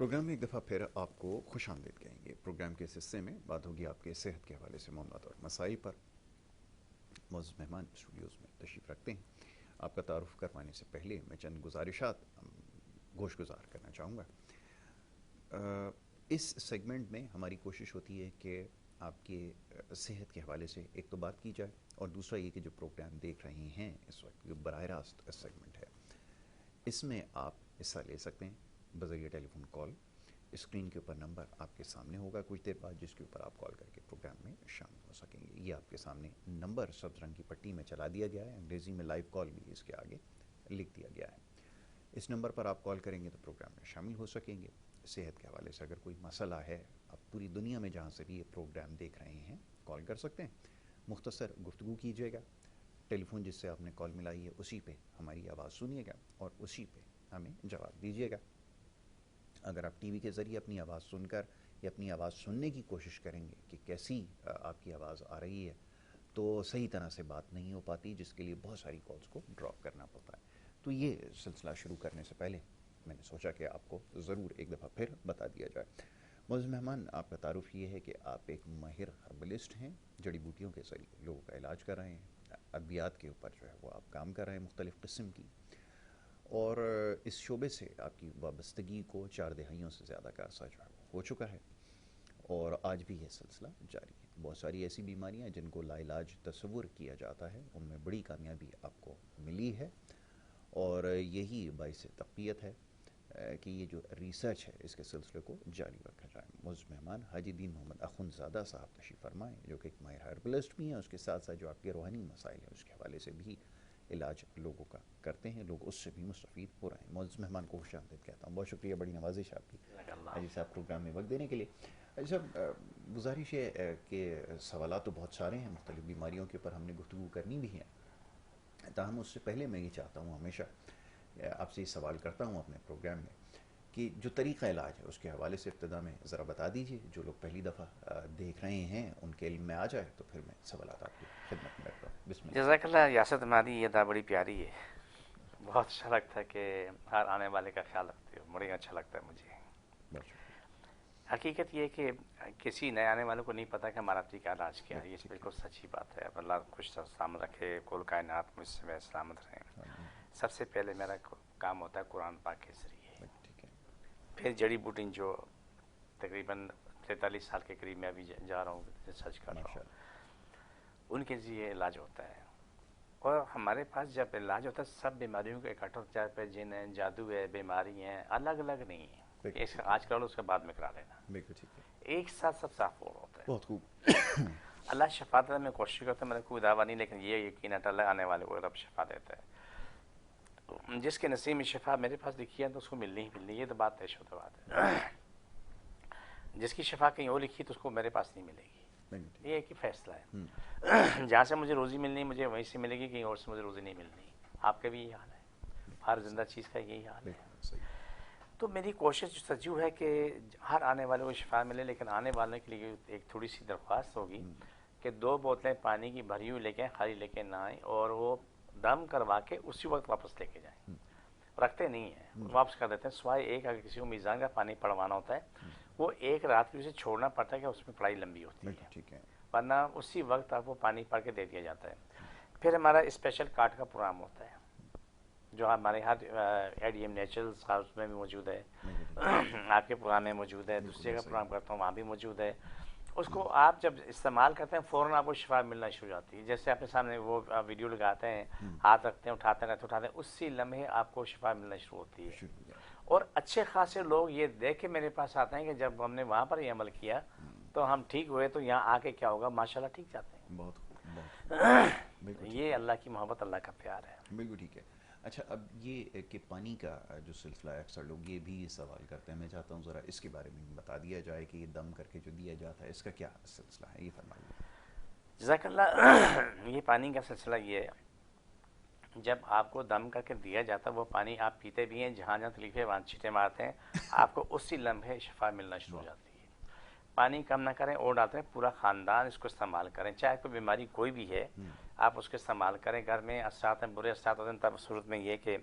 Programme میں ایک دفعہ پھر آپ کو خوش آمدید کہیں گے۔ پروگرام کے اس حصے میں بات ہوگی آپ کے صحت کے حوالے سے معاملات اور مسائل پر۔ معزز مہمان اسٹوڈیوز میں تشریف رکھتے ہیں۔ آپ کا تعارف کروانے سے پہلے میں چند گزارشات گوش گزار کرنا چاہوں گا۔ اس سیگمنٹ میں ہماری کوشش ہوتی ہے کہ آپ کے صحت کے حوالے سے ایک تو بات کی جائے، اور دوسرا یہ کہ جو پروگرام دیکھ رہے ہیں اس وقت جو براہ راست اس سیگمنٹ ہے، اس میں آپ حصہ لے سکتے ہیں بذریعہ ٹیلی فون کال۔ اسکرین کے اوپر نمبر آپ کے سامنے ہوگا کچھ دیر بعد، جس کے اوپر آپ کال کر کے پروگرام میں شامل ہو سکیں گے۔ یہ آپ کے سامنے نمبر سبز رنگ کی پٹی میں چلا دیا گیا ہے، انگریزی میں لائیو کال بھی اس کے آگے لکھ دیا گیا ہے۔ اس نمبر پر آپ کال کریں گے تو پروگرام میں شامل ہو سکیں گے۔ صحت کے حوالے سے اگر کوئی مسئلہ ہے، آپ پوری دنیا میں جہاں سے بھی یہ پروگرام دیکھ رہے ہیں کال کر سکتے ہیں۔ مختصر گفتگو کیجیے گا، ٹیلی فون جس سے آپ نے کال ملائی ہے اسی پہ ہماری آواز سنیے گا اور اسی پہ ہمیں جواب دیجیے گا۔ اگر آپ ٹی وی کے ذریعے اپنی آواز سن کر یا اپنی آواز سننے کی کوشش کریں گے کہ کیسی آپ کی آواز آ رہی ہے، تو صحیح طرح سے بات نہیں ہو پاتی، جس کے لیے بہت ساری کالز کو ڈراپ کرنا پڑتا ہے۔ تو یہ سلسلہ شروع کرنے سے پہلے میں نے سوچا کہ آپ کو ضرور ایک دفعہ پھر بتا دیا جائے۔ معزز مہمان، آپ کا تعارف یہ ہے کہ آپ ایک ماہر ہربلسٹ ہیں، جڑی بوٹیوں کے ذریعے لوگوں کا علاج کر رہے ہیں، ادویات کے اوپر جو ہے وہ آپ کام کر رہے ہیں مختلف قسم کی، اور اس شعبے سے آپ کی وابستگی کو 4 دہائیوں سے زیادہ کا عرصہ جو ہے ہو چکا ہے، اور آج بھی یہ سلسلہ جاری ہے۔ بہت ساری ایسی بیماریاں جن کو لا علاج تصور کیا جاتا ہے، ان میں بڑی کامیابی آپ کو ملی ہے، اور یہی باعث تقویت ہے کہ یہ جو ریسرچ ہے اس کے سلسلے کو جاری رکھا جائے۔ معزز مہمان حاجی دین محمد اخندزادہ صاحب تشریف فرمائیں، جو کہ ایک ماہر ہربلسٹ بھی ہیں، اس کے ساتھ ساتھ جو آپ کے روحانی مسائل ہیں اس کے حوالے سے بھی علاج لوگوں کا کرتے ہیں، لوگ اس سے بھی مستفید ہو رہے ہیں۔ معزز مہمان کو خوش آمدید کہتا ہوں، بہت شکریہ، بڑی نوازش ہے آپ کی حاجی صاحب پروگرام میں وقت دینے کے لیے۔ حاجی صاحب، گزارش ہے کہ سوالات تو بہت سارے ہیں، مختلف بیماریوں کے اوپر ہم نے گفتگو کرنی بھی ہے، تاہم اس سے پہلے میں یہ چاہتا ہوں، ہمیشہ آپ سے یہ سوال کرتا ہوں اپنے پروگرام میں، کہ جو طریقہ علاج ہے اس کے حوالے سے ابتدا میں ذرا بتا دیجئے، جو لوگ پہلی دفعہ دیکھ رہے ہیں ان کے علم میں آ جائے، تو پھر میں سوالات آپ کی خدمت میں رکھتا ہوں۔ بسم اللہ۔ جزاک اللہ یاسر، تمہاری یہ ادا بڑی پیاری ہے، بہت اچھا لگتا ہے کہ ہر آنے والے کا خیال رکھتے ہو، بڑی اچھا لگتا ہے مجھے۔ بہت شکریہ۔ حقیقت یہ ہے کہ کسی نئے آنے والوں کو نہیں پتا کہ ہمارا طریقہ علاج کیا ہے، یہ بالکل سچی بات ہے۔ اللہ خوش سلامت رکھے، کل کائنات مجھ سے سلامت رہیں۔ سب سے پہلے میرا کام ہوتا ہے قرآن پاک کے ذریعے، ٹھیک ہے۔ پھر جڑی بوٹی جو تقریباً 43 سال کے قریب میں ابھی جا رہا ہوں، ریسرچ کر رہا ہوں، ان کے ذریعے علاج ہوتا ہے۔ اور ہمارے پاس جب علاج ہوتا ہے سب بیماریوں کو اکٹھا ہوتا ہے، پہ جن ہے، جادو ہے، بیماری ہیں، الگ الگ نہیں ہے، اس کا آج کرا لو اس کا بعد میں کرا لینا، بالکل ٹھیک ہے، ایک ساتھ سب صاف ہو ہوتا ہے۔ بہت خوب۔ اللہ شفا دیتا ہے، میں کوشش کرتا ہوں، میرا کوئی دعویٰ نہیں، لیکن یہ یقین ہے اللہ آنے والے کو رب شفا دیتا ہے۔ جس کے نصیب میں شفا میرے پاس لکھی ہے تو اس کو ملنی ہی ملنی، یہ تو بات طے شدہ بات ہے۔ جس کی شفا کہیں اور لکھی تو اس کو میرے پاس نہیں ملے گی، یہ ایک ہی فیصلہ ہے۔ جہاں سے مجھے روزی ملنی مجھے وہیں سے ملے گی، کہیں اور سے مجھے روزی نہیں ملنی۔ آپ کا بھی یہی حال ہے، ہر زندہ چیز کا یہی حال ہے۔ تو میری کوشش سچو ہے کہ ہر آنے والے کو شفا ملے، لیکن آنے والے کے لیے ایک تھوڑی سی درخواست ہوگی کہ 2 بوتلیں پانی کی بھری ہوئی لے کے خالی لے کے نہ آئیں، اور وہ دم کروا کے اسی وقت واپس لے کے جائیں۔ رکھتے نہیں ہیں، واپس کر دیتے ہیں، سوائے ایک اگر کسی کو میزان کا پانی پڑوانا ہوتا ہے، وہ ایک رات کے اسے چھوڑنا پڑتا ہے کہ اس میں پڑھائی لمبی ہوتی ہے، ورنہ اسی وقت آپ کو پانی پڑھ کے دے دیا جاتا ہے۔ پھر ہمارا اسپیشل کارڈ کا پروگرام ہوتا ہے جو ہمارے ہر ایڈیم نیچرلز ہاؤس میں بھی موجود ہے، آپ کے پروگرام میں موجود ہے، دوسری جگہ پروگرام کرتا ہوں وہاں بھی موجود ہے۔ اس کو آپ جب استعمال کرتے ہیں فوراً آپ کو شفا ملنا شروع ہو جاتی ہے، جیسے آپ کے سامنے وہ ویڈیو لگاتے ہیں، ہاتھ رکھتے ہیں، اٹھاتے ہیں، اسی لمحے آپ کو شفا ملنا شروع ہوتی ہے۔ اور اچھے خاصے لوگ یہ دیکھ کے میرے پاس آتے ہیں کہ جب ہم نے وہاں پر یہ عمل کیا تو ہم ٹھیک ہوئے، تو یہاں آ کے کیا ہوگا، ماشاءاللہ ٹھیک جاتے ہیں۔ بہت خوب، یہ اللہ کی محبت، اللہ کا پیار ہے۔ بالکل ٹھیک ہے۔ اچھا، اب یہ کہ پانی کا جو سلسلہ ہے، اکثر لوگ یہ بھی سوال کرتے ہیں، میں چاہتا ہوں ذرا اس کے بارے میں بتا دیا جائے کہ یہ دم کر کے جو دیا جاتا ہے اس کا کیا سلسلہ ہے، یہ فرمائیے۔ جزاک اللہ۔ یہ پانی کا سلسلہ یہ ہے، جب آپ کو دم کر کے دیا جاتا ہے وہ پانی آپ پیتے بھی ہیں، جہاں جہاں تکلیف ہے وہاں چھینٹے مارتے ہیں، آپ کو اسی لمحے شفا ملنا شروع ہو جاتی ہے۔ پانی کم نہ کریں، اور ڈالتے ہیں، پورا خاندان اس کو استعمال کریں، چاہے کوئی بیماری کوئی بھی ہے آپ اس کو استعمال کریں۔ گھر میں اثرات ہیں، برے اثرات ہوتے ہیں، تب صورت میں یہ کہ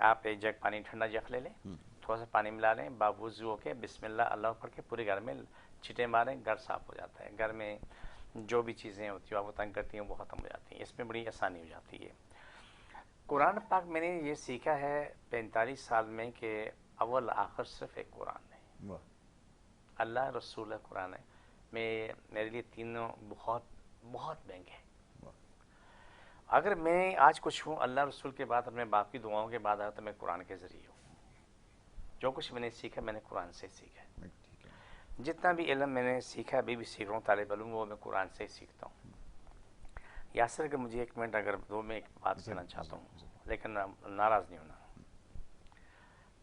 آپ ایک جگ پانی ٹھنڈا جگ لے لیں، تھوڑا سا پانی ملا لیں, باوضو ہو کے بسم اللہ اللہ پڑھ کے پورے گھر میں چھٹے ماریں, گھر صاف ہو جاتا ہے. گھر میں جو بھی چیزیں ہوتی ہیں آپ کو تنگ کرتی ہیں وہ ختم ہو جاتی ہیں. اس میں بڑی آسانی ہو جاتی ہے. قرآن پاک میں نے یہ سیکھا ہے 45 سال میں کہ اول آخر صرف ایک قرآن ہے. واہ. اللہ رسول قرآن ہے. میرے لیے تینوں بہت بہت مہنگے ہیں. اگر میں آج کچھ ہوں اللہ رسول کے بعد, اپنے باپ کی دعاؤں کے بعد آیا تو میں قرآن کے ذریعے ہوں. جو کچھ میں نے سیکھا میں نے قرآن سے سیکھا ہے. جتنا بھی علم میں نے سیکھا, ابھی بھی سیکھ رہا ہوں, طالب علم وہ میں قرآن سے ہی سیکھتا ہوں. یاسر کہ مجھے 1 منٹ اگر دو, میں ایک بات کہنا چاہتا ہوں, لیکن ناراض نہیں ہونا.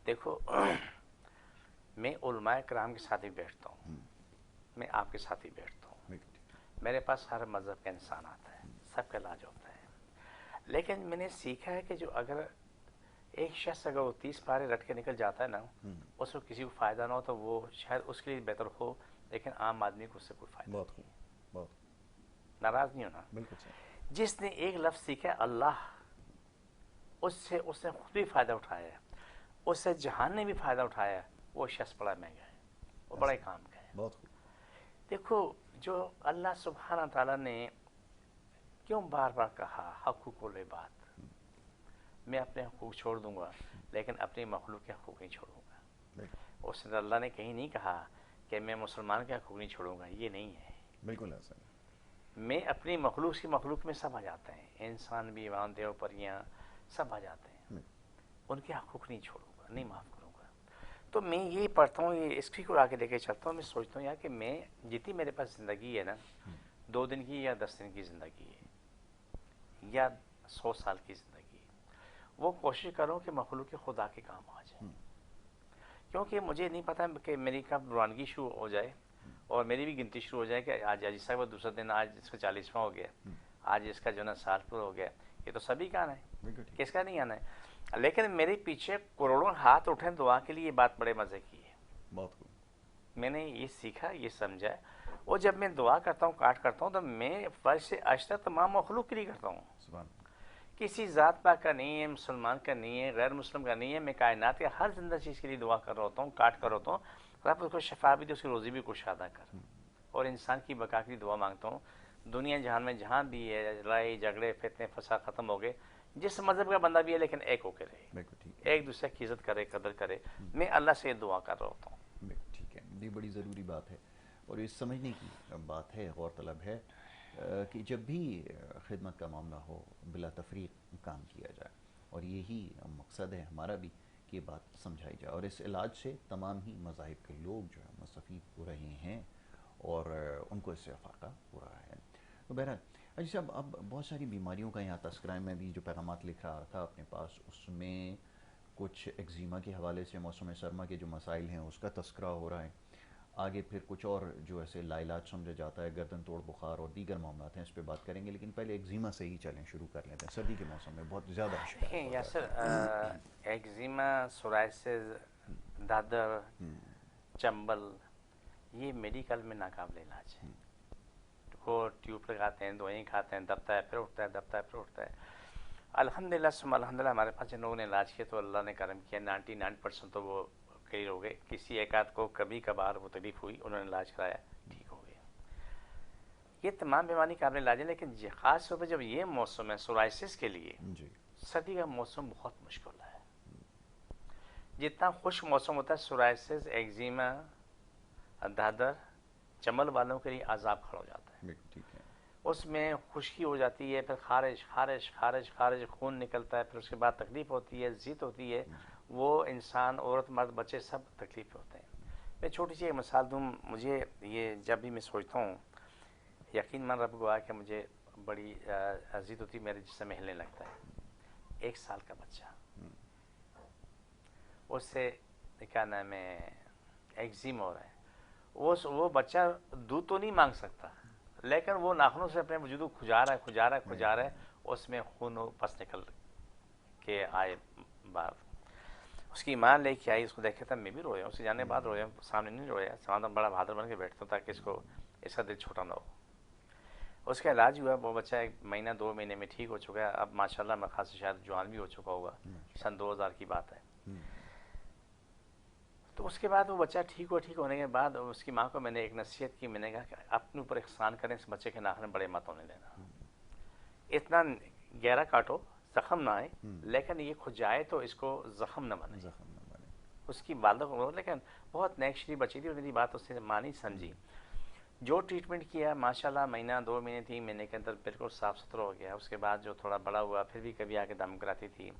دیکھو میں علماء کرام کے ساتھ ہی بیٹھتا ہوں, میں آپ کے ساتھ ہی بیٹھتا ہوں. میرے پاس ہر مذہب کا انسان آتا ہے, سب کا علاج ہوتا ہے. لیکن میں نے سیکھا ہے کہ جو اگر ایک شخص اگر وہ 30 پارے رٹ کے نکل جاتا ہے نا, اس کو کسی کو فائدہ نہ ہو تو وہ شاید اس کے لیے بہتر ہو, لیکن عام آدمی کو اس سے کوئی فائدہ نہیں. ناراض نہیں ہونا. جس نے ایک لفظ سیکھا اللہ, اس نے خود بھی فائدہ اٹھایا ہے, اس سے جہان نے بھی فائدہ اٹھایا ہے, وہ شخص بڑا مہنگا ہے, وہ بڑا کام کا ہے. دیکھو جو اللہ سبحانہ تعالیٰ نے کیوں بار بار کہا حقوق العباد, میں اپنے حقوق چھوڑ دوں گا لیکن اپنی مخلوق کے حقوق نہیں چھوڑوں گا. اس نے اللہ نے کہیں نہیں کہا کہ میں مسلمان کے حقوق نہیں چھوڑوں گا, یہ نہیں ہے. بالکل ایسا. میں اپنی مخلوق میں سب آ جاتے ہیں, انسان بھی, دیو پریاں سب آ جاتے ہیں, ان کے حقوق نہیں چھوڑوں گا, نہیں معاف کروں گا. تو میں یہ پڑھتا ہوں, یہ اس کو آگے لے کے چلتا ہوں. میں سوچتا ہوں یار کہ میں جتنی میرے پاس زندگی ہے نا, 2 دن کی یا 10 دن کی زندگی ہے یا 100 سال کی زندگی, وہ کوشش کروں کہ مخلوق خدا کے کام آ جائے. کیونکہ مجھے نہیں پتا کہ میری کب روانگی شروع ہو جائے اور میری بھی گنتی شروع ہو جائے کہ آج عیسیٰ کا دوسرا دن, آج اس کا 40واں ہو گیا, آج اس کا جو نا سال پورا ہو گیا. یہ تو سبھی کا آنا ہے, کس کا نہیں آنا ہے. لیکن میرے پیچھے کروڑوں ہاتھ اٹھیں دعا کے لیے, یہ بات بڑے مزے کی ہے. میں نے یہ سیکھا, یہ سمجھا, اور جب میں دعا کرتا ہوں, کاٹ کرتا ہوں, تو میں فرض سے اج تک تمام مخلوق کے لیے کرتا ہوں. کسی ذات پاک کا نہیں ہے, مسلمان کا نہیں ہے, غیر مسلم کا نہیں ہے. میں کائنات کے ہر زندہ چیز کے لیے دعا کر رہا ہوتا ہوں, کاٹ کر ہوتا ہوں. رب اس کو شفا بھی دے, اس کی روزی بھی کشادہ کر, اور انسان کی بقا کی دعا مانگتا ہوں. دنیا جہان میں جہاں بھی ہے لڑائی جھگڑے فتنے فساد ختم ہو گئے, جس مذہب کا بندہ بھی ہے لیکن ایک ہو کے رہے, ایک دوسرے کی عزت کرے, قدر کرے. میں اللہ سے دعا کر رہا ہوتا ہوں. ٹھیک ہے, یہ بڑی ضروری بات ہے اور یہ سمجھنے کی بات ہے, غور طلب ہے کہ جب بھی خدمت کا معاملہ ہو بلا تفریق کام کیا جائے, اور یہی مقصد ہے ہمارا بھی کہ یہ بات سمجھائی جائے, اور اس علاج سے تمام ہی مذاہب کے لوگ جو ہے مستفید ہو رہے ہیں اور ان کو اس سے افاقہ ہو رہا ہے. تو بہرحال اجی صاحب, اب بہت ساری بیماریوں کا یہاں تذکرہ ہے, میں بھی جو پیغامات لکھ رہا تھا اپنے پاس, اس میں کچھ ایگزیما کے حوالے سے موسم سرما کے جو مسائل ہیں اس کا تذکرہ ہو رہا ہے. آگے پھر کچھ اور جو ایسے لاعلاج سمجھا جاتا ہے, گردن توڑ بخار اور دیگر معاملات ہیں, اس پہ بات کریں گے. لیکن پہلے ایگزیما سے ہی چلیں, شروع کر لیتے ہیں. سردی کے موسم میں بہت زیادہ دیکھیں یاسر, ایگزیما, سورائسس, دادر, چمبل, یہ میڈیکل میں ناقابل علاج ہے. وہ ٹیوب لگاتے ہیں, دوائیں کھاتے ہیں, دبتا ہے پھر اٹھتا ہے, دبتا ہے پھر اٹھتا ہے. الحمدللہ ثم الحمدللہ ہمارے پاس جن لوگوں نے علاج کیا تو اللہ نے کرم کیا, 99% تو وہ کلیئر ہو گئے. کسی ایک آدھ کو کبھی کبھار وہ تکلیف ہوئی, انہوں نے علاج کرایا, ٹھیک ہو گیا. یہ تمام بیماری قابل علاج ہے. لیکن خاص طور پر جب یہ موسم ہے سورائسس کے لیے, سردی کا موسم بہت مشکل ہے. جتنا خشک موسم ہوتا ہے سورائسس, ایگزیما, دادر, چمبل والوں کے لیے عذاب کھڑا ہو جاتا ہے. اس میں خشکی ہو جاتی ہے, پھر خارش خارش خارش خارش, خون نکلتا ہے, پھر اس کے بعد تکلیف ہوتی ہے, ضیق ہوتی ہے. وہ انسان, عورت, مرد, بچے سب تکلیف ہوتے ہیں. میں چھوٹی سی ایک مثال دوں. مجھے یہ جب بھی میں سوچتا ہوں, یقین مان رب گواہ کہ مجھے بڑی ضیق ہوتی, میرے جسم میں ہلنے لگتا ہے. 1 سال کا بچہ, اس سے کیا نام ہے ایگزیم ہو رہا ہے. وہ بچہ دودھ تو نہیں مانگ سکتا, لیکن وہ ناخنوں سے اپنے وجود کو کھجا رہا ہے, اس میں خون پس نکل کے آئے باہر. اس کی ماں لے کے آئی, اس کو دیکھا تھا, میں بھی رویا, اس کے جانے بعد رویا, سامنے نہیں رویا, سامنے بڑا بہادر بن کے بیٹھتا ہوں تاکہ اس کا دل چھوٹا نہ ہو. اس کا علاج ہوا, وہ بچہ 1 مہینہ 2 مہینے میں ٹھیک ہو چکا ہے. اب ماشاءاللہ میں خاص شاید جوان بھی ہو چکا ہوگا, سن 2000 کی بات ہے. تو اس کے بعد وہ بچہ ٹھیک ہونے کے بعد اس کی ماں کو میں نے ایک نصیحت کی، میں نے کہا کہ اپنے اوپر احسان کریں، اس بچے کے ناخن بڑے مت ہونے دینا، اتنا گہرا کاٹو زخم نہ آئے، لیکن یہ کھجائے تو اس کو زخم نہ بنے. اس کی والدہ کو، لیکن بہت نیکچری بچی تھی اور میری بات اس نے مانی سمجھی. جو ٹریٹمنٹ کیا ماشاءاللہ مہینہ 2 مہینے 3 مہینے کے اندر بالکل صاف ستھرا ہو گیا. اس کے بعد جو تھوڑا بڑا ہوا پھر بھی کبھی آ کے دم کراتی تھی،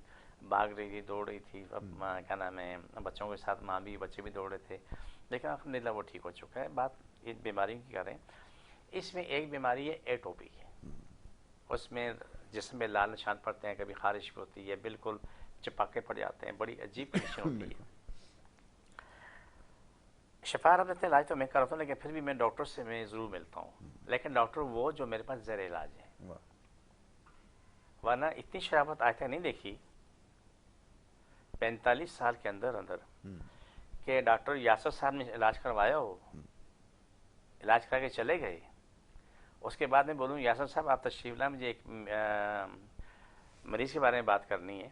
بھاگ رہی تھی، دوڑ رہی تھی، کیا نام ہے، بچوں کے ساتھ ماں بھی بچے بھی دوڑ رہے تھے، لیکن الحمدللہ وہ ٹھیک ہو چکا ہے. بات اس بیماری کی کریں، اس میں ایک بیماری ہے ایٹوپی. اس میں جسم میں لال نشان پڑتے ہیں، کبھی خارش بھی ہوتی ہے، بالکل چپاکے پڑ جاتے ہیں، بڑی عجیب کنڈیشن ہوتی ہے. شفا رب دیتے علاج تو میں کرتا ہوں، لیکن پھر بھی میں ڈاکٹر سے میں ضرور ملتا ہوں، لیکن ڈاکٹر وہ جو میرے پاس زیر علاج ہے، ورنہ اتنی شرافت آج تک نہیں دیکھی 45 سال کے اندر کہ ڈاکٹر یاسر صاحب نے علاج کروایا ہو، علاج کر کے چلے گئے، اس کے بعد میں بولوں یاسر صاحب آپ تشریف لائیں، مجھے ایک مریض کے بارے میں بات کرنی ہے،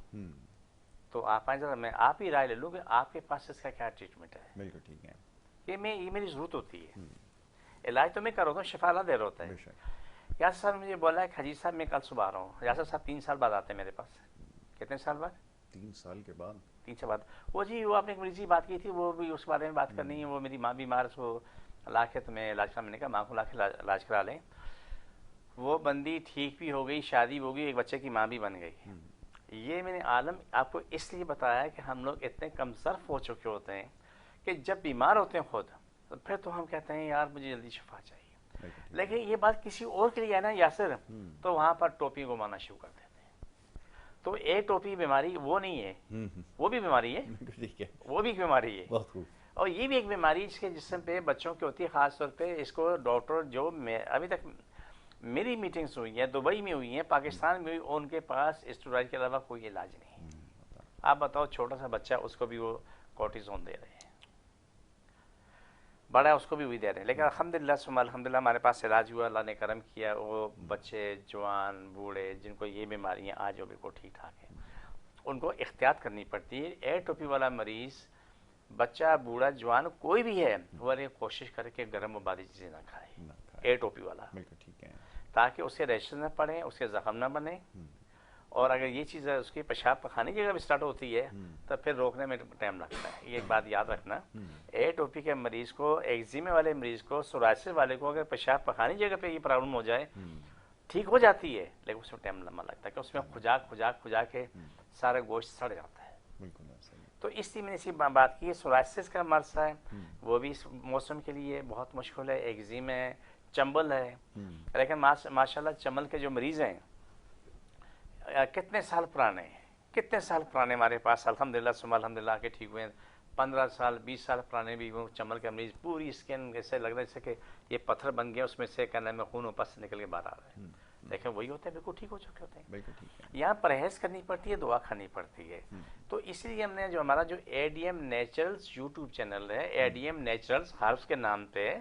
تو آپ آئیں ذرا، میں آپ ہی رائے لے لوں کہ آپ کے پاس اس کا کیا ٹریٹمنٹ ہے. بالکل ٹھیک ہے. یہ میری ضرورت ہوتی ہے. علاج تو میں کر رہا ہوں، شفا اللہ دے رہا ہوتا ہے. یاسر صاحب مجھے بولا ہے کہ حجی صاحب میں کل صبح آ رہا ہوں. یاسر صاحب 3 سال بعد آتے ہیں میرے پاس. کتنے سال بعد؟ 3 سال کے بعد. 3 سال بعد. وہ جی وہ آپ نے ایک مریض کی بات کی تھی، وہ بھی اس بارے میں بات کرنی ہے، وہ میری ماں بیمار ہے، وہ لا کے تمہیں علاج کرا. میں نے کہا ماں کو لا کے علاج کرا لیں. وہ بندی ٹھیک بھی ہو گئی، شادی بھی ہو گئی، ایک بچے کی ماں بھی بن گئی. یہ میں نے عالم آپ کو اس لیے بتایا کہ ہم لوگ اتنے کم صرف ہو چکے ہوتے ہیں کہ جب بیمار ہوتے ہیں خود، تو پھر تو ہم کہتے ہیں یار مجھے جلدی شفا چاہیے. لیکن یہ بات کسی اور کے لیے ہے نا یاسر، تو وہاں پر ٹوپی گھمانا شروع کر دیتے ہیں. تو ایک ٹوپی بیماری وہ نہیں ہے، وہ بھی بیماری ہے، وہ بھی بیماری ہے. اور یہ بھی ایک بیماری اس کے جسم پہ بچوں کی ہوتی ہے، خاص طور پہ اس کو ڈاکٹر جو ابھی تک میری میٹنگز ہوئی ہیں، دبئی میں ہوئی ہیں، پاکستان میں ہوئی، ان کے پاس اسٹیرائڈ کے علاوہ کوئی علاج نہیں. آپ بتاؤ چھوٹا سا بچہ، اس کو بھی وہ کورٹیزون دے رہے ہیں، بڑا ہے اس کو بھی وہی دے رہے ہیں. لیکن الحمدللہ ثم الحمدللہ ہمارے پاس علاج ہوا، اللہ نے کرم کیا. وہ بچے جوان بوڑھے جن کو یہ بیماریاں آج وہ بالکل ٹھیک ٹھاک ہیں. ان کو احتیاط کرنی پڑتی ہے. ایئر ٹوپی والا مریض، بچہ بوڑھا جوان کوئی بھی ہے، وہ کوشش کرے کہ گرم و باری چیزیں نہ کھائے. ایئر ٹوپی والا، تاکہ اس کے ریشز نہ پڑیں، اس کے زخم نہ بنے. اور اگر یہ چیز اس کی پیشاب پخانے کی جگہ بھی اسٹارٹ ہوتی ہے تو پھر روکنے میں ٹائم لگتا ہے. یہ ایک بات یاد رکھنا، ایئر ٹوپی کے مریض کو، ایگزیمے والے مریض کو، سورائسس والے کو اگر پیشاب پخانے کی جگہ پہ یہ پرابلم ہو جائے، ٹھیک ہو جاتی ہے لیکن اس میں ٹائم لمبا لگتا ہے، کہ اس میں کھجا کے سارا گوشت سڑ جاتا ہے. تو اس لیے میں نے اسی بات کی. سورائسس کا مرض ہے، وہ بھی اس موسم کے لیے بہت مشکل ہے. ایگزیمے ہے، چمبل ہے. لیکن ماشاءاللہ چمبل کے جو مریض ہیں کتنے سال پرانے ہمارے پاس الحمدللہ ثم الحمدللہ کے ٹھیک ہوئے ہیں. 15 سال 20 سال پرانے بھی وہ چمبل کے مریض، پوری اسکن ایسے لگ رہا ہے جیسے کہ یہ پتھر بن گیا، اس میں سے کہنے میں خون واپس نکل کے باہر آ رہا ہے. لیکن وہی ہوتے ہیں بالکل ٹھیک ہو چکے ہوتے ہیں. یہاں پرہیز کرنی پڑتی ہے، دعا کھانی پڑتی ہے. تو اس لیے ہم نے جو ہمارا جو A D M naturals YouTube channel ہے، A D M naturals herbs کے نام پہ،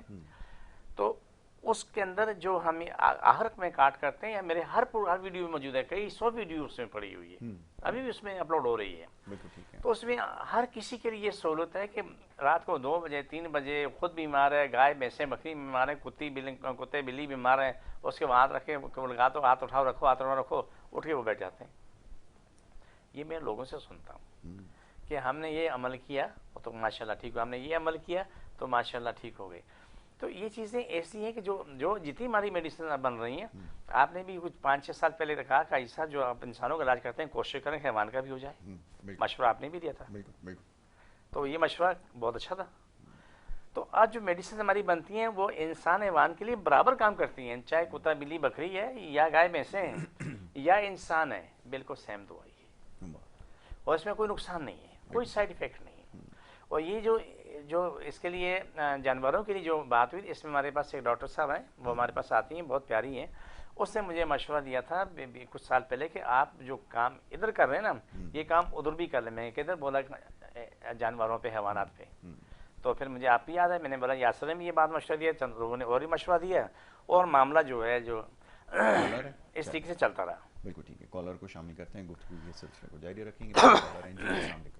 تو اس کے اندر جو ہم آہرک میں کاٹ کرتے ہیں، یا میرے ہر ویڈیو میں موجود ہے، کئی 100 ویڈیو اس میں پڑی ہوئی ہے، ابھی بھی اس میں اپلوڈ ہو رہی ہے. تو اس میں ہر کسی کے لیے یہ سہولت ہے کہ رات کو 2 بجے 3 بجے خود بیمار ہے، گائے بھینسیں بکری بیمار ہیں، کتے بلی بیمار ہیں، اس کے ہاتھ رکھے لگا تو ہاتھ اٹھاؤ رکھو، ہاتھ رکھو، اٹھ کے وہ بیٹھ جاتے ہیں. یہ میں لوگوں سے سنتا ہوں کہ ہم نے یہ عمل کیا تو ماشاءاللہ ٹھیک ہوا، ہم نے یہ عمل کیا تو ماشاءاللہ ٹھیک ہو گئے. تو یہ چیزیں ایسی ہیں کہ جو جتنی ہماری میڈیسن بن رہی ہیں، آپ نے بھی کچھ 5-6 سال پہلے رکھا کہ ایسا جو آپ انسانوں کا علاج کرتے ہیں کوشش کریں کہ حیوان کا بھی ہو جائے. مشورہ آپ نے بھی دیا تھا، تو یہ مشورہ بہت اچھا تھا. تو آج جو میڈیسن ہماری بنتی ہیں وہ انسان حیوان کے لیے برابر کام کرتی ہیں، چاہے کتا بلی بکری ہے یا گائے بھینسیں ہیں یا انسان ہے، بالکل سیم دوائی ہے اور اس میں کوئی نقصان نہیں ہے، کوئی سائیڈ ایفیکٹ نہیں ہے. اور یہ جو اس کے لیے جانوروں کے لیے جو بات ہوئی، اس میں ہمارے پاس ایک ڈاکٹر صاحب ہیں، وہ ہمارے پاس آتی ہیں، بہت پیاری ہیں. اس نے مجھے مشورہ دیا تھا کچھ سال پہلے کہ آپ جو کام ادھر کر رہے ہیں نا، یہ کام ادھر بھی کر لیں. میں کدھر بولا جانوروں پہ، حیوانات پہ. تو پھر مجھے آپ ہی یاد ہے، میں نے بولا یاسر نے بھی یہ بات مشورہ دیا، چند لوگوں نے اور بھی مشورہ دیا، اور معاملہ جو ہے جو اس طریقے سے چلتا رہا. بالکل ٹھیک ہے. کالر کو شامل کرتے ہیں، گفتگو کے سلسلے کو جاری رکھیں گے. السلام علیکم.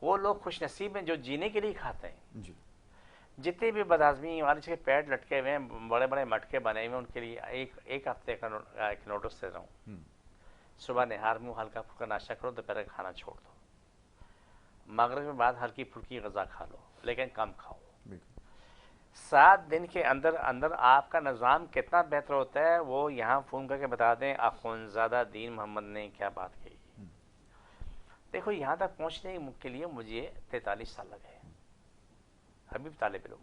وہ لوگ خوش نصیب ہیں جو جینے کے لیے کھاتے ہیں. جی جتنے بھی بدآزمی ہمارے کے پیڑ لٹکے ہوئے ہیں، بڑے بڑے مٹکے بنے ہوئے ہیں، ان کے لیے ایک ہفتے کا ایک نوٹس دے رہا ہوں. صبح نہار منہ ہلکا پھلکا ناشتہ کرو، دوپہر کا کھانا چھوڑ دو، مغرب کے بعد ہلکی پھلکی غذا کھا لو لیکن کم کھاؤ. 7 دن کے اندر اندر آپ کا نظام کتنا بہتر ہوتا ہے وہ یہاں فون کر کے بتا دیں اخونزادہ دین محمد نے کیا بات کہی. دیکھو یہاں تک پہنچنے کے لیے مجھے 43 سال لگے، ابھی بھی طالب علم،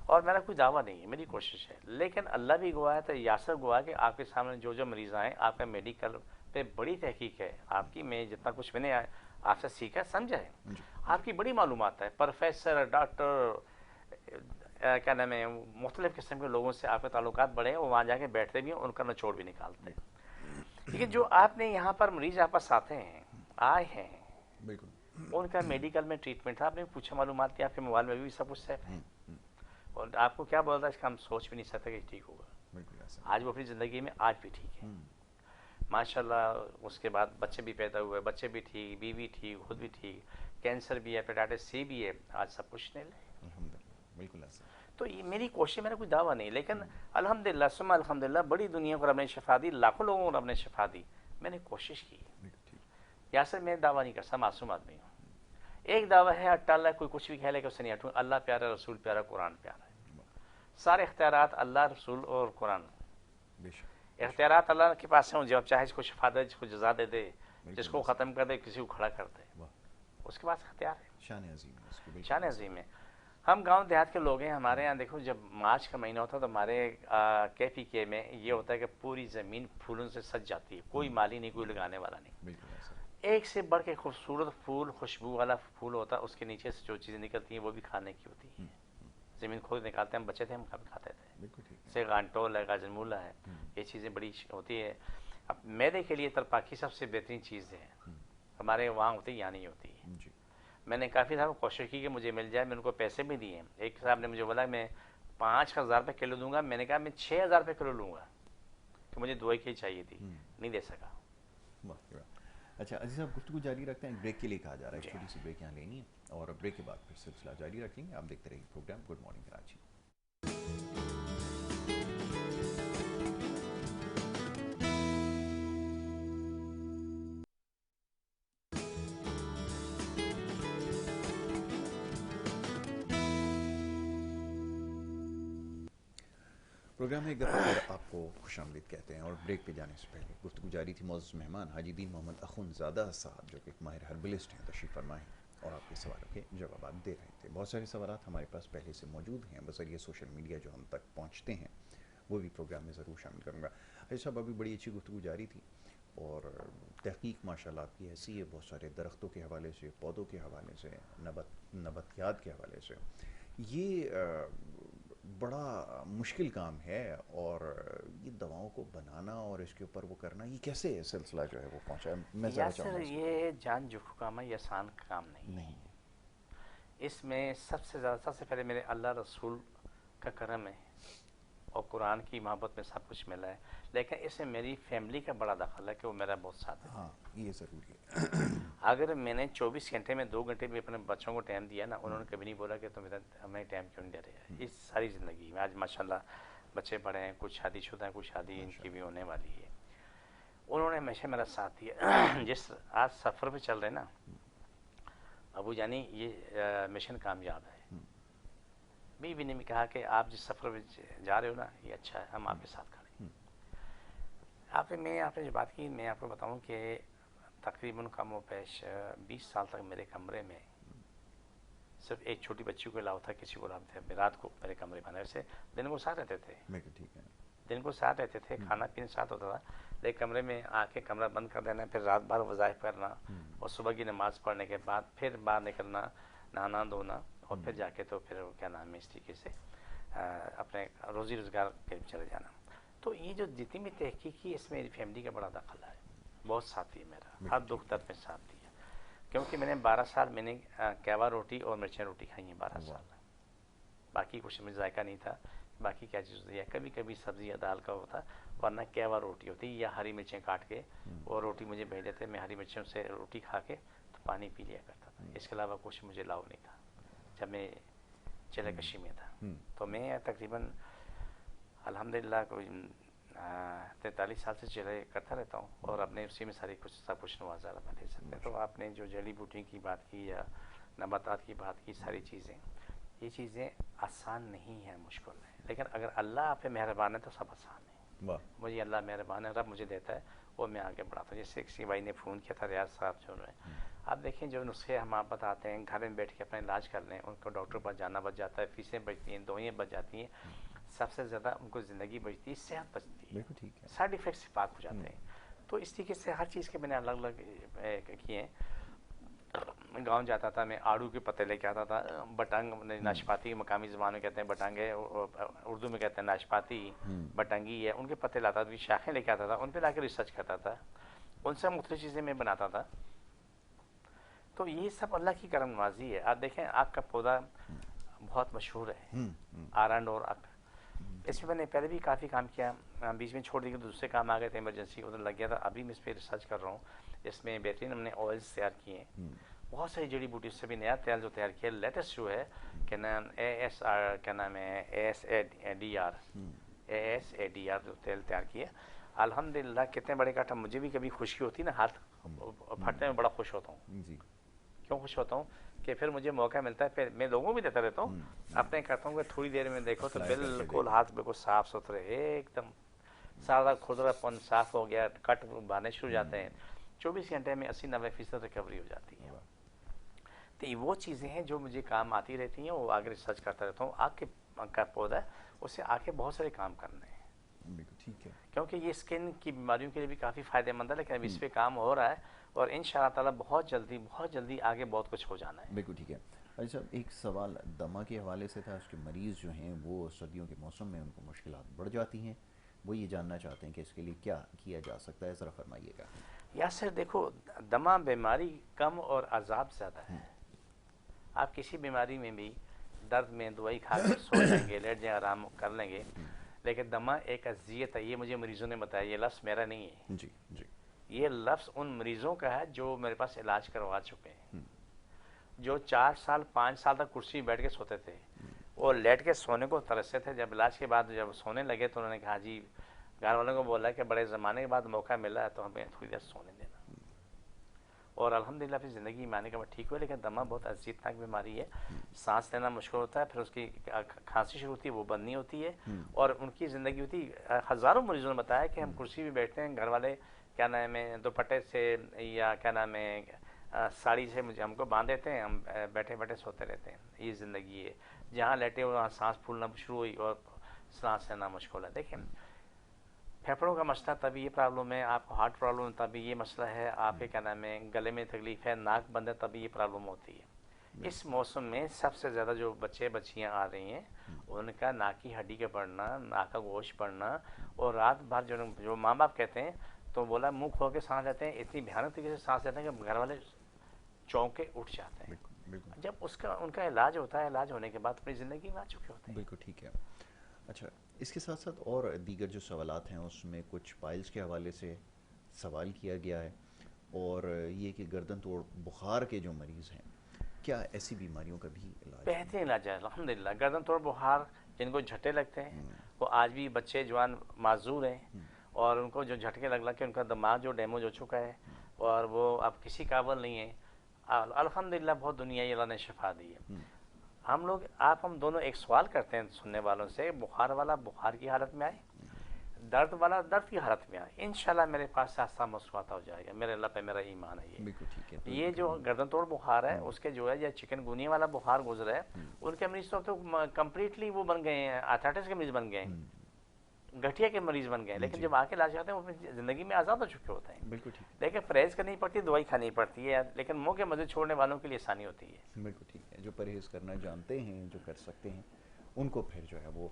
اور میرا کوئی دعویٰ نہیں ہے، میری کوشش ہے. لیکن اللہ بھی گواہ ہے، تو یاسر گواہ ہے کہ آپ کے سامنے جو جو مریض آئیں، آپ کا میڈیکل پہ بڑی تحقیق ہے آپ کی. میں جتنا کچھ میں نے آپ سے سیکھا سمجھا ہے، آپ کی بڑی معلومات ہے. پروفیسر، ڈاکٹر، کیا نام ہے، مختلف قسم کے لوگوں سے آپ کے تعلقات بڑے ہیں، وہ وہاں جا کے بیٹھتے بھی ہیں، ان کا نچوڑ بھی نکالتے ہیں. لیکن جو آپ نے یہاں پر مریض آپ پاس آئے ہیں بالکل ان کا میڈیکل میں ٹریٹمنٹ تھا، آپ نے پوچھا معلومات کی، آپ کے موبائل میں بھی سب کچھ سیف ہے، اور آپ کو کیا بول رہا ہے اس کا ہم سوچ بھی نہیں سکتے کہ ٹھیک ہوگا. آج وہ اپنی زندگی میں آج بھی ٹھیک ہے ماشاءاللہ. اس کے بعد بچے بھی پیدا ہوئے، بچے بھی ٹھیک، بیوی ٹھیک، خود بھی ٹھیک، کینسر بھی ہے، ہیپیٹائٹس سی بھی ہے، آج سب کچھ نہیں لے. بالکل ایسا. تو یہ میری کوشش، میرا کوئی دعویٰ نہیں، لیکن الحمدللہ ثم الحمدللہ بڑی دنیا کو رب نے شفا دی، لاکھوں لوگوں کو رب نے شفا دی. میں نے کوشش کی. یاسر میں دعویٰ نہیں کرتا، معصوم آدمی ہوں. ایک دعویٰ ہے ہٹ اللہ، کوئی کچھ بھی کہہ لے کہ اسے نہیں ہٹوں. اللہ پیارا، رسول پیارا، قرآن پیارا ہے. سارے اختیارات اللہ، رسول اور قرآن. اختیارات اللہ کے پاس ہیں، جب چاہے اس کو شفا دے، جس کو جزا دے دے، جس کو ختم کر دے، کسی کو کھڑا کر دے، اس کے پاس اختیار ہے. شان عظیم ہے. ہم گاؤں دیہات کے لوگ ہیں. ہمارے یہاں دیکھو جب مارچ کا مہینہ ہوتا ہے تو ہمارے KPK میں یہ ہوتا ہے کہ پوری زمین پھولوں سے سج جاتی ہے، کوئی مالی نہیں، کوئی لگانے والا نہیں. ایک سے بڑھ کے خوبصورت پھول، خوشبو والا پھول ہوتا ہے، اس کے نیچے سے جو چیزیں نکلتی ہیں وہ بھی کھانے کی ہوتی ہیں. زمین کھود نکالتے ہیں، ہم بچے تھے ہم کبھی کھاتے تھے. جیسے گانٹول ہے، گاجر مولا ہے، یہ چیزیں بڑی ہوتی ہے. اب میدے کے لیے ترپاکی سب سے بہترین چیز ہے، ہمارے وہاں ہوتی یہاں نہیں ہوتی. میں نے کافی سارا کوشش کی کہ مجھے مل جائے، میں ان کو پیسے بھی دیے. ایک صاحب نے مجھے بولا میں 5,000 روپے کلو دوں گا، میں نے کہا میں 6,000 روپے کلو لوں گا، کہ مجھے دوائی کی چاہیے تھی، نہیں دے سکا. اچھا عزیز صاحب، گفتگو جاری رکھتے ہیں. بریک کے لیے کہا جا رہا ہے، ایک چھوٹی سی بریک یہاں لینی ہے اور بریک کے بعد پھر سلسلہ جاری رکھیں گے. آپ دیکھتے رہیے program good morning Karachi. Program میں ایک دفعہ پھر آپ کو خوش آمدید کہتے ہیں، اور بریک پہ جانے سے پہلے گفتگو جاری تھی. معزز مہمان حاجی دین محمد اخونزادہ صاحب جو کہ ایک ماہر ہربلسٹ ہیں، تشریف فرمائے اور آپ کے سوالوں کے جوابات دے رہے تھے. بہت سارے سوالات ہمارے پاس پہلے سے موجود ہیں بذریعہ سوشل میڈیا جو ہم تک پہنچتے ہیں، وہ بھی پروگرام میں ضرور شامل کروں گا. حاجی صاحب ابھی بڑی اچھی گفتگو جاری تھی اور تحقیق ماشاءاللہ آپ کی ایسی ہے، بہت سارے درختوں کے حوالے سے، پودوں کے حوالے سے، نباتیات کے حوالے سے. یہ بڑا مشکل کام ہے، اور یہ دواؤں کو بنانا اور اس کے اوپر وہ کرنا، یہ کیسے سلسلہ جو ہے وہ پہنچا ہے؟ میں ذرا چاہوں گا یہ جان جوکھو کام ہے، یہ آسان کام نہیں. اس میں سب سے پہلے میرے اللہ رسول کا کرم ہے اور قرآن کی محبت میں سب کچھ ملا ہے. لیکن اس میں میری فیملی کا بڑا دخل ہے کہ وہ میرا بہت ساتھ ہے. ہاں یہ ضروری ہے. اگر میں نے 24 گھنٹے میں 2 گھنٹے بھی اپنے بچوں کو ٹائم دیا نا، انہوں نے کبھی نہیں بولا کہ تم ہمیں ٹائم کیوں نہیں دے رہے. اس ساری زندگی میں آج ماشاءاللہ بچے بڑے ہیں، کچھ شادی شدہ ہیں، کچھ شادی ان کی بھی ہونے والی ہے. انہوں نے ہمیشہ میرا ساتھ دیا. جس آج سفر پہ چل رہے نا ابو جانی، یہ مشن کامیاب ہے. بیوی نے بھی کہا کہ آپ جس سفر پہ جا رہے ہو نا یہ اچھا ہے، ہم آپ کے ساتھ کھڑے ہیں. میں آپ نے جو بات کی، میں آپ کو بتاؤں کہ تقریباً کم و بیش 20 سال تک میرے کمرے میں صرف ایک چھوٹی بچی کو علاوہ تھا، کسی کو علاوہ تھا. رات کو میرے کمرے میں سے دن کو ساتھ رہتے تھے، دن کو ساتھ رہتے تھے، کھانا پینا ساتھ ہوتا تھا. لیکن کمرے میں آ کے کمرہ بند کر دینا، پھر رات بھر وظائف کرنا، اور صبح کی نماز پڑھنے کے بعد پھر باہر نکلنا، نہانا دھونا، اور پھر جا کے تو پھر کیا نام ہے اس طریقے سے اپنے روزی روزگار کے چلے جانا. تو یہ جو جتنی بھی تحقیق کی، اس میں میری فیملی کا بڑا دخل ہے. بہت ساتھی ہے میرا، ہر دکھ درد میں ساتھ دیا. کیونکہ میں نے 12 سال میں نے کہوا روٹی اور مرچیں روٹی کھائی ہیں 12 سال. باقی کچھ میں ذائقہ نہیں تھا. باقی کیا چیز ہوتی ہے، کبھی کبھی سبزی یا دال کا ہوتا، ورنہ کہوا روٹی ہوتی یا ہری مرچیں کاٹ کے اور روٹی مجھے بھیج دیتے. میں ہری مرچوں سے روٹی کھا کے تو پانی پی لیا کرتا تھا، اس کے علاوہ کچھ مجھے لاؤ نہیں تھا جب میں چلے کشی میں تھا. تو میں تقریباً الحمدللہ کوئی 43 سال سے چلے کرتا رہتا ہوں اور اپنے اسی میں ساری کچھ سب کچھ نوازا اللہ دے سکتے ہیں. تو آپ نے جو جڑی بوٹی کی بات کی یا نباتات کی بات کی، ساری چیزیں، یہ چیزیں آسان نہیں ہیں، مشکل ہے، لیکن اگر اللہ آپ پہ مہربان ہے تو سب آسان ہے. مجھے اللہ مہربان ہے، رب مجھے دیتا ہے وہ میں آگے بڑھاتا ہوں. جیسے کسی بھائی نے فون کیا تھا، ریاض صاحب جو ہے، آپ دیکھیں جو نسخے ہم آپ بتاتے ہیں گھر میں بیٹھ کے اپنا علاج کر لیں، ان کو ڈاکٹر پاس جانا بچ جاتا ہے، فیسیں بچتی ہیں، دوائیں بچ جاتی ہیں، سب سے زیادہ ان کو زندگی بچتی ہے، صحت بچتی ہے، سائڈ ایفیکٹ سے پاک ہو جاتے ہیں. تو اس طریقے سے ہر چیز کے میں نے الگ الگ کیے ہیں. گاؤں جاتا تھا میں، آڑو کے پتے لے کے آتا تھا، بٹنگ ناشپاتی مقامی زبان میں کہتے ہیں بٹنگ ہے، اردو میں کہتے ہیں ناشپاتی، بٹنگی ہے، ان کے پتے لاتا تھا، شاخیں لے کے آتا تھا، ان پہ لا کے ریسرچ کرتا تھا، ان سے مختلف چیزیں میں بناتا تھا. تو یہ سب اللہ کی کرم نوازی ہے. آپ دیکھیں آگ کا پودا بہت مشہور ہے، آرنڈ اور آگ. اس میں میں نے پہلے بھی کافی کام کیا، بیچ میں چھوڑ دی کہ دوسرے کام آ گئے تھے، ایمرجنسی ادھر لگ گیا تھا. ابھی میں اس پہ ریسرچ کر رہا ہوں، اس میں بہترین ہم نے آئلس تیار کیے ہیں، بہت ساری جڑی بوٹی سے بھی نیا تیل جو تیار کیا. لیٹسٹ جو ہے کہ نام ASR، کیا نام ہے ASADR جو تیل تیار کیا. الحمدللہ کتنے بڑے کاٹا، مجھے بھی کبھی خوشی ہوتی نا، ہاتھ پھٹنے میں بڑا خوش ہوتا ہوں. کیوں خوش ہوتا ہوں کہ پھر مجھے موقع ملتا ہے، پھر میں لوگوں بھی دیتا رہتا ہوں، اپنے کرتا ہوں کہ تھوڑی دیر میں دیکھو تو بالکل ہاتھ بالکل صاف ستھرے، ایک دم سارا کھردرا پن صاف ہو گیا، کٹ بانے شروع ہو جاتے ہیں. 24 گھنٹے میں 80-90% ریکوری ہو جاتی ہے. تو یہ وہ چیزیں ہیں جو مجھے کام آتی رہتی ہیں، وہ آگے ریسرچ کرتا رہتا ہوں. آگ کے کا پودا ہے، اس سے آگے بہت سارے کام کرنے ہیں، ٹھیک ہے، کیونکہ یہ اسکن کی بیماریوں کے لیے بھی کافی فائدہ مند ہے. لیکن اب اس پہ کام ہو رہا ہے اور ان شاء اللہ تعالیٰ بہت جلدی آگے بہت کچھ ہو جانا ہے. بالکل ٹھیک ہے. اچھا، ایک سوال دما کے حوالے سے تھا. اس کے مریض جو ہیں وہ سردیوں کے موسم میں ان کو مشکلات بڑھ جاتی ہیں، وہ یہ جاننا چاہتے ہیں کہ اس کے لیے کیا کیا جا سکتا ہے، ذرا فرمائیے گا. یاسر دیکھو، دما بیماری کم اور عذاب زیادہ ہے. آپ کسی بیماری میں بھی درد میں دوائی کھا کر سو جائیں گے، لیٹ جائیں، آرام کر لیں گے، لیکن دما ایک اذیت ہے. یہ مجھے مریضوں نے بتایا، یہ لفظ میرا نہیں ہے، جی جی، یہ لفظ ان مریضوں کا ہے جو میرے پاس علاج کروا چکے ہیں، جو 4 سال 5 سال تک کرسی میں بیٹھ کے سوتے تھے اور لیٹ کے سونے کو ترستے تھے. جب علاج کے بعد جب سونے لگے تو انہوں نے کہا جی، گھر والوں کو بولا کہ بڑے زمانے کے بعد موقع ملا ہے تو ہمیں تھوڑی دیر سونے دینا. اور الحمدللہ پھر زندگی میں آنے کے بعد ٹھیک ہوئے. لیکن دما بہت اذیتناک بیماری ہے، سانس لینا مشکل ہوتا ہے، پھر اس کی کھانسی شروع ہوتی ہے، وہ بند نہیں ہوتی ہے، اور ان کی زندگی ہوتی. ہزاروں مریضوں نے بتایا کہ ہم کرسی بھی بیٹھتے ہیں، گھر والے کیا نام ہے دوپٹے سے یا کیا نام ہے ساڑی سے مجھے ہم کو باندھ دیتے ہیں، ہم بیٹھے بیٹھے سوتے رہتے ہیں. یہ زندگی ہے، جہاں لیٹے وہاں سانس پھولنا شروع ہوئی اور سانس لینا مشکل ہے. دیکھیں پھیپھڑوں کا مسئلہ تبھی یہ پرابلم ہے، آپ کو ہارٹ پرابلم تبھی یہ مسئلہ ہے، آپ کے کیا نام ہے گلے میں تکلیف ہے، ناک بند ہے تبھی یہ پرابلم ہوتی ہے. اس موسم میں سب سے زیادہ جو بچے بچیاں آ رہی ہیں ان کا ناک کی ہڈی کا بڑھنا، ناک کا گوشت بڑھنا، اور رات بھر جو ماں باپ کہتے ہیں تو بولا منہ کھول کے سانس لیتے ہیں، اتنی بھیانک طریقے سے سانس لیتے ہیں کہ گھر والے چونکے اٹھ جاتے ہیں. جب ان کا علاج ہوتا ہے، علاج ہونے کے بعد اپنی زندگی میں آ چکے ہوتے ہیں. بالکل ٹھیک ہے. اچھا، اس کے ساتھ ساتھ اور دیگر جو سوالات ہیں اس میں کچھ پائلز کے حوالے سے سوال کیا گیا ہے، اور یہ کہ گردن توڑ بخار کے جو مریض ہیں، کیا ایسی بیماریوں کا بھی علاج؟ بہترین علاج ہے الحمدللہ. گردن توڑ بخار جن کو جھٹے لگتے ہیں، وہ آج بھی بچے جوان معذور ہیں، اور ان کو جو جھٹکے لگ کے ان کا دماغ جو ڈیمیج ہو چکا ہے اور وہ اب کسی قابل نہیں ہے، الحمدللہ بہت دنیا اللہ نے شفا دی ہے. ہم دونوں ایک سوال کرتے ہیں سننے والوں سے، بخار والا بخار کی حالت میں آئے، درد والا درد کی حالت میں آئے، انشاءاللہ میرے پاس آستہ مسواتا ہو جائے گا. میرے اللہ پہ میرا ایمان ہے. بالکل ٹھیک ہے. یہ جو گردن توڑ بخار ہے اس کے جو ہے یا چکن گونیا والا بخار گزرا ہے، ان کے مریض تو کمپلیٹلی وہ بن گئے ہیں، آرتھرائٹس کے مریض بن گئے ہیں، گٹھیا کے مریض بن گئے ہیں. لیکن جب آ کے علاج کرتے ہیں وہ زندگی میں آزاد ہو چکے ہوتے ہیں. بالکل ٹھیک ہے. لیکن پرہیز کرنی پڑتی، دوائی کھانی پڑتی ہے، لیکن منہ کے مزے چھوڑنے والوں کے لیے آسانی ہوتی ہے. بالکل ٹھیک ہے. جو پرہیز کرنا جانتے ہیں، جو کر سکتے ہیں، ان کو پھر جو ہے وہ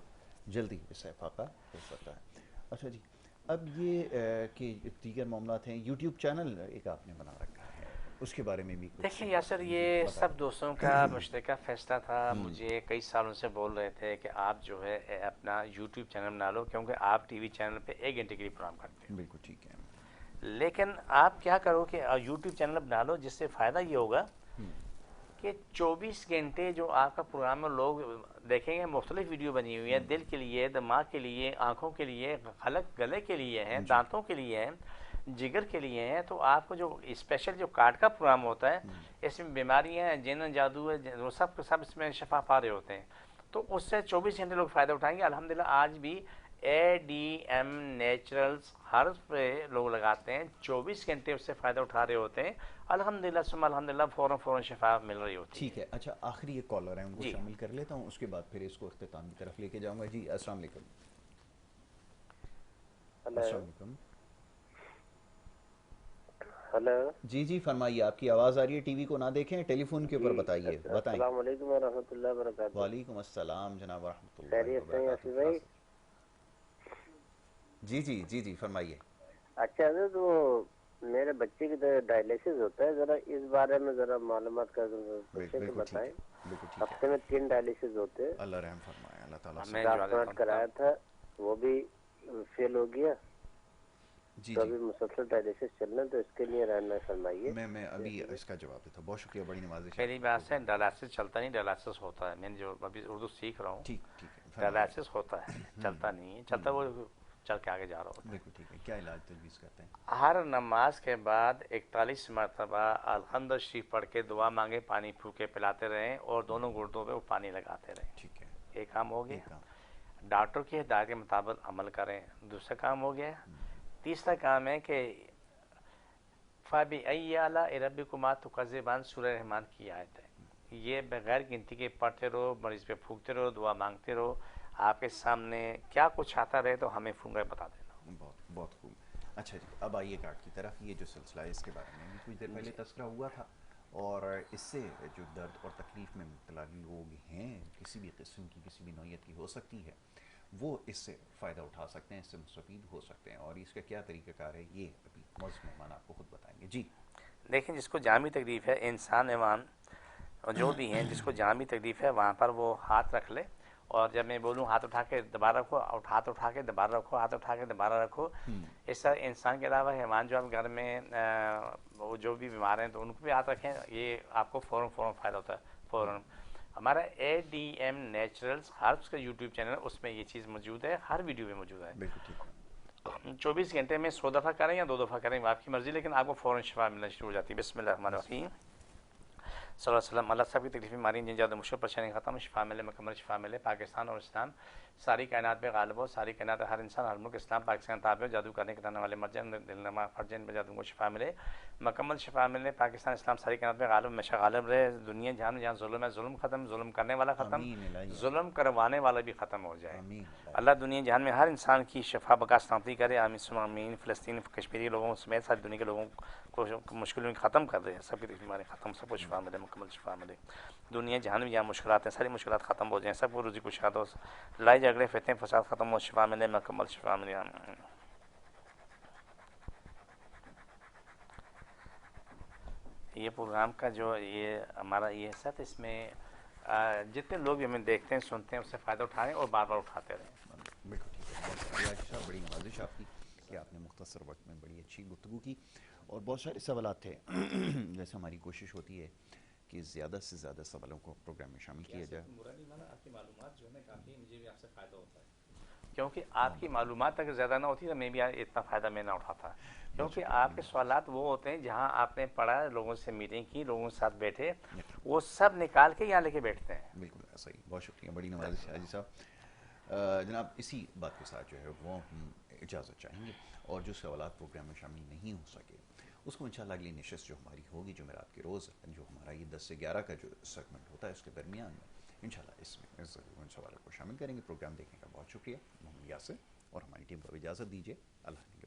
جلدی اس سے فاقہ ہو سکتا ہے. اچھا جی، اب یہ کہ دیگر معاملات ہیں، یوٹیوب چینل ایک آپ نے بنا رکھا ہے، اس کے بارے میں بھی کچھ دیکھیں یاسر، یہ سب دوستوں کا مشترکہ فیصلہ تھا. مجھے کئی سالوں سے بول رہے تھے کہ آپ جو ہے اپنا یوٹیوب چینل بنا لو، کیونکہ آپ ٹی وی چینل پہ 1 گھنٹے کے لیے پروگرام کرتے ہیں. بالکل ٹھیک ہے. لیکن آپ کیا کرو کہ یوٹیوب چینل بنا لو، جس سے فائدہ یہ ہوگا کہ 24 گھنٹے جو آپ کا پروگرام میں لوگ دیکھیں گے، مختلف ویڈیو بنی ہوئی ہے، دل کے لیے، دماغ کے لیے، آنکھوں کے لیے، حلق گلے کے لیے ہیں، دانتوں کے لیے ہیں، جگر کے لیے ہیں. تو آپ کو جو اسپیشل جو کارڈ کا پروگرام ہوتا ہے، اس میں بیماریاں ہیں، جن جادو ہے، وہ سب اس میں شفا پا رہے ہوتے ہیں. تو اس سے 24 گھنٹے لوگ فائدہ اٹھائیں گے. الحمدللہ آج بھی ADM نیچرلز ہر پہ لوگ لگاتے ہیں، 24 گھنٹے اس سے فائدہ اٹھا رہے ہوتے ہیں. الحمدللہ ثم الحمدللہ فوراً شفا مل رہی ہوتی ہے. ٹھیک ہے. اچھا آخری ایک کالر ہے، ان کو جی. شامل کر لیتا ہوں، اس کے بعد پھر اس کو اختتام کی طرف لے کے جاؤں گا. جی السلام علیکم. السلام علیکم. ہلو جی جی فرمائیے، آپ کی آواز آ رہی ہے. ٹی وی کو نہ دیکھیں، ٹیلی فون کے اوپر بتائیے. بتائیں. السلام علیکم ورحمۃ اللہ وبرکاتہ. وعلیکم السلام جناب ورحمۃ اللہ خیریت سے ہیں وبرکاتہ. یاسر بھائی؟ جی جی جی جی فرمائیے. اچھا حضرت، وہ میرے بچے کی ڈائلیسس ہوتا ہے، ذرا اس بارے میں ذرا معلومات کر بچے کو بالکل ٹھیک بتائیں. ہے، بالکل ٹھیک ہے. ہفتے میں 3 ڈائلیسس ہوتے ہیں. اللہ رحم فرمائے، اللہ تعالیٰ میں سے. جواب دیتا ٹرانسپلانٹ ہوں. کرایا تھا، وہ بھی فیل ہو گیا. جی تو جی ابھی مسلسل ڈائلیسس چلنا، تو اس کے لیے رہنا فرمائیے. میں ابھی اس کا جواب دیتا ہوں. بہت شکریہ، بڑی نوازش ہے. پہلی بات ہے ڈائلسس چلتا نہیں، ڈائلسس ہوتا ہے. میں جو ابھی اردو سیکھ رہا ہوں، ٹھیک ٹھیک ہے فرمائیے. ڈائلسس ہوتا ہے، چلتا نہیں ہے. چلتا وہ چل کے آگے جا رہا ہوتا ہے. بالکل ٹھیک ہے. کیا علاج تجویز کرتے ہیں؟ ہر نماز کے بعد 41 مرتبہ الحمد شریف پڑھ کے دعا مانگے، پانی پھوکے پلاتے رہیں، اور دونوں گردوں پہ وہ پانی لگاتے رہیں. ٹھیک ہے. ایک کام ہو گیا. ایک کام. ڈاکٹر کی ہدایت کے مطابق عمل کریں. دوسرا کام ہو گیا. تیسرا کام ہے کہ فَبِأَيِّ آلَاءِ رَبِّكُمَا تُكَذِّبَانِ سورہ رحمان کی آیت ہے. یہ بغیر گنتی کے پڑھتے رہو، مریض پہ پھونکتے رہو، دعا مانگتے رہو. آپ کے سامنے کیا کچھ آتا رہے تو ہمیں فون کر بتا دینا. بہت بہت خوب. اچھا جی، اب آئیے کارڈ کی طرف. یہ جو سلسلہ ہے اس کے بارے میں بھی کچھ دیر پہلے تذکرہ ہوا تھا، اور اس سے جو درد اور تکلیف میں مبتلا لوگ ہیں، کسی بھی قسم کی، کسی بھی نوعیت کی ہو سکتی ہے، وہ اس سے فائدہ اٹھا سکتے ہیں، اس سے مستفید ہو سکتے ہیں. اور اس کا کیا طریقہ کار ہے، یہ ابھی معزز مہمان آپ کو خود بتائیں گے. جی دیکھیں، جس کو جامع تکلیف ہے، انسان ایوان اور جو بھی ہیں، جس کو جامع تکلیف ہے وہاں پر وہ ہاتھ رکھ لے. اور جب میں بولوں ہاتھ اٹھا کے دوبارہ رکھو، ہاتھ اٹھا کے دوبارہ رکھو، ہاتھ اٹھا کے دوبارہ رکھو. اس طرح انسان کے علاوہ حیوان جو آپ گھر میں وہ جو بھی بیمار ہیں تو ان کو بھی ہاتھ رکھیں. یہ آپ کو فوراً فائدہ ہوتا ہے. فوراً ہمارا ADM نیچرلز ہربس کا یوٹیوب چینل ہے، اس میں یہ چیز موجود ہے، ہر ویڈیو میں موجود ہے. بالکل ٹھیک ہے. 24 گھنٹے میں 100 دفعہ کریں یا 2 دفعہ کریں، وہ آپ کی مرضی، لیکن آپ کو فوراً شفا ملنا شروع ہو جاتی ہے. بسم اللہ الرحمن الرحیم. صلی اللہ علیہ وسلم. اللہ سب کی تکلیف بیماری جن زیادہ مشکل پریشانی ختم، شفا ملے، مکمل شفا ملے. پاکستان اور اسلام ساری کائنات پہ غالب ہو، ساری کائنات ہر انسان، ہر ملک اسلام پاکستان تابع ہو. جادو کرنے کے کرنے والے مر جائیں، دلنما پھٹ جائیں، پہ جادو کو شفا ملے، مکمل شفا ملے. پاکستان اسلام ساری کائنات پہ غالب، ہمیشہ غالب رہے. دنیا جہاں ظلم ہے، ظلم ختم، ظلم کرنے والا ختم، آمین الہی. ظلم کروانے والا بھی ختم ہو جائے. آمین الہی. اللہ دنیا جہان میں ہر انسان کی شفا بقا سلامتی کرے. آمین ثم آمین. فلسطین کشمیری لوگوں سمیت ساری دنیا کے لوگوں کو مشکلوں ختم کر دے. سب کی بیماری ختم، سب کو شفا ملے، مکمل شفا ملے. دنیا جہان میں جہاں مشکلات ہیں، ساری مشکلات ختم ہو جائیں. سب کو روزی کشاد ہو، لڑائی جھگڑے فتنے فساد ختم ہو، شفا ملے، مکمل شفا ملے. یہ پروگرام کا جو یہ ہمارا یہ ساتھ، اس میں جتنے لوگ بھی ہمیں دیکھتے ہیں، سنتے ہیں، اس سے فائدہ اٹھائیں اور بار بار اٹھاتے رہیں. بالکل ٹھیک ہے. بہت شکریہ حاجی صاحب، بڑی نوازش آپ کی کہ آپ نے مختصر وقت میں بڑی اچھی گفتگو کی، اور بہت سارے سوالات تھے. جیسے ہماری کوشش ہوتی ہے کہ زیادہ سے زیادہ سوالوں کو پروگرام میں شامل کیا جائے. آپ کی معلومات جو ہے نا کافی، مجھے بھی آپ سے فائدہ ہوتا ہے، کیونکہ آپ کی معلومات اگر زیادہ نہ ہوتی تو میں بھی اتنا فائدہ میں نہ اٹھاتا. کیونکہ آپ کے سوالات وہ ہوتے ہیں جہاں آپ نے پڑھا، لوگوں سے میٹنگ کی، لوگوں کے ساتھ بیٹھے، وہ سب نکال کے یہاں لے کے بیٹھتے ہیں. بالکل ایسا ہی. بہت شکریہ، بڑی نوازش حاجی صاحب. جناب اسی بات کے ساتھ جو ہے وہ ہم اجازت چاہیں گے، اور جو سوالات پروگرام میں شامل نہیں ہو سکے اس کو انشاءاللہ اگلی نشست جو ہماری ہوگی جمعرات کے روز، جو ہمارا یہ 10 سے 11 کا جو سیگمنٹ ہوتا ہے اس کے درمیان میں انشاءاللہ اس میں ضرور ان سوالوں کو شامل کریں گے. پروگرام دیکھنے کا بہت شکریہ. محمد یاسر اور ہماری ٹیم کو اجازت دیجیے. اللہ